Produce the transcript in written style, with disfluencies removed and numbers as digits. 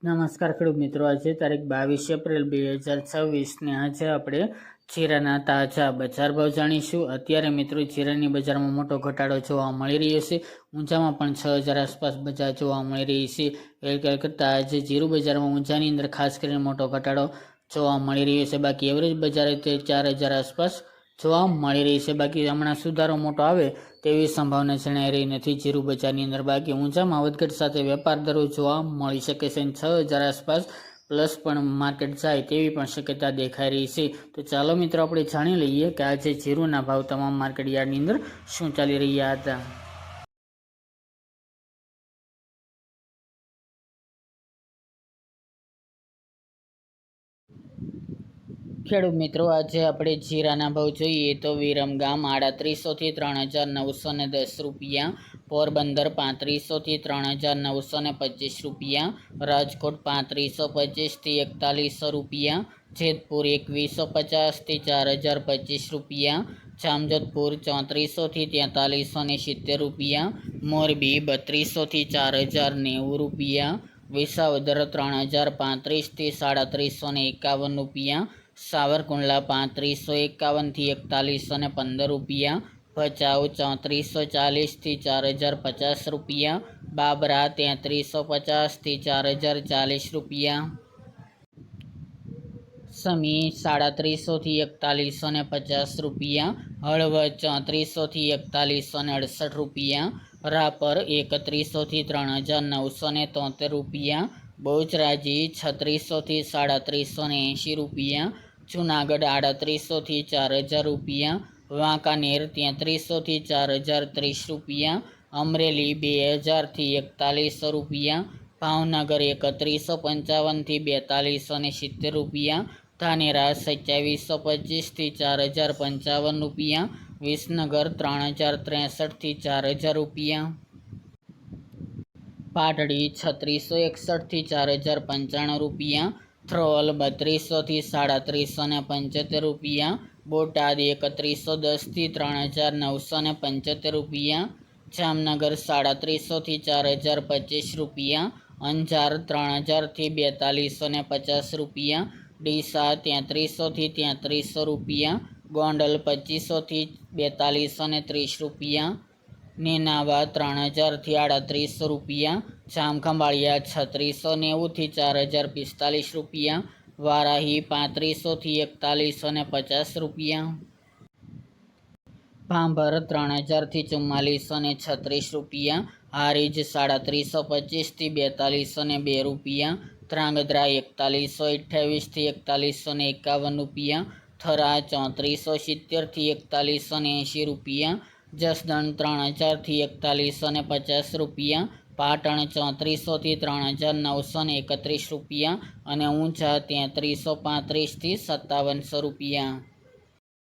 નમસ્કાર ખેડૂત મિત્રો, આજે તારીખ 22 એપ્રિલ 2026 ને આજે આપણે જીરાના તાજા બજાર ભાવ જાણીશું। અત્યારે મિત્રો જીરાની બજારમાં મોટો ઘટાડો જોવા મળી રહ્યો છે। ઊંચામાં પણ 6000 આસપાસ બજાર જોવા મળી રહી છે। ગઈકાલ કરતાં આજે જીરું બજારમાં ઊંચાની અંદર ખાસ કરીને મોટો ઘટાડો જોવા મળી રહ્યો છે। બાકી એવરેજ બજાર તે 4000 આસપાસ જોવા મળી રહી છે। બાકી હમણાં સુધારો મોટો આવે તેવી સંભાવના જણાઈ રહી નથી જીરું બજારની અંદર। બાકી ઊંચામાં વધઘટ સાથે વેપાર દરો જોવા મળી શકે છે। 6000 આસપાસ પ્લસ પણ માર્કેટ જાય તેવી પણ શક્યતા દેખાઈ રહી છે। તો ચાલો મિત્રો આપણે જાણી લઈએ કે આજે જીરુના ભાવ તમામ માર્કેટ યાર્ડની અંદર શું ચાલી રહ્યા હતા। ખેડૂત મિત્રો, આજે આપણે જીરાના ભાવ જોઈએ તો વિરમગામ 3800 થી 3910 રૂપિયા, પોરબંદર 3500 થી 3925 રૂપિયા, રાજકોટ 3525 થી 4100 રૂપિયા, જેતપુર 2150 થી 4025 રૂપિયા, જામજોધપુર 3400 થી 4370 રૂપિયા, મોરબી 3200 થી 4090 રૂપિયા, વિસાવદર 3035 થી 3751 રૂપિયા, સાવરકુંડલા 3551 થી 4115 રૂપિયા, ભચાઉ 3440 થી 4050 રૂપિયા, બાબરા 3350 થી 4040 રૂપિયા, સમી 3750 થી 4150 રૂપિયા, હળવદ 3400 થી 4168 રૂપિયા, રાપર 3100 થી 3973 રૂપિયા, બહુચરાજી 3600 થી 3780 રૂપિયા, જુનાગઢ 3800 થી 4000 રૂપિયા, વાંકાનેર 3300 થી 4030 રૂપિયા, અમરેલી 2000 થી 4100 રૂપિયા, ભાવનગર 3155 થી 4270 રૂપિયા, ધાનેરા 2725 થી 4055 રૂપિયા, વિસનગર 3063 થી 4000 રૂપિયા, પાટડી 3661 થી 4095 રૂપિયા, થ્રોલ 3200 થી 3775 રૂપિયા, બોટાદ 3110 થી 3975 રૂપિયા, જામનગર 3700 થી 4025 રૂપિયા, અંજાર 3000 થી 4250 રૂપિયા, ડીસા 3300 થી 3300 રૂપિયા, ગોંડલ 2500 થી 4230 રૂપિયા, નેનાવા 3000 થી 3800 રૂપિયા, જામખંભાળિયા 3690 થી 4045 રૂપિયા, વારાહી 3500 થી 4150 રૂપિયા, ભાંભર 3000 થી 4436 રૂપિયા, હારીજ 3725 થી 4202 રૂપિયા, ધ્રાંગધ્રા 4128 થી 4151 રૂપિયા, થરા 3470 થી 4180 રૂપિયા, જસદણ 3000 થી 4150 રૂપિયા, પાટણ 3400 થી 3931 રૂપિયા અને ઊંઝા 3335 થી 5700 રૂપિયા।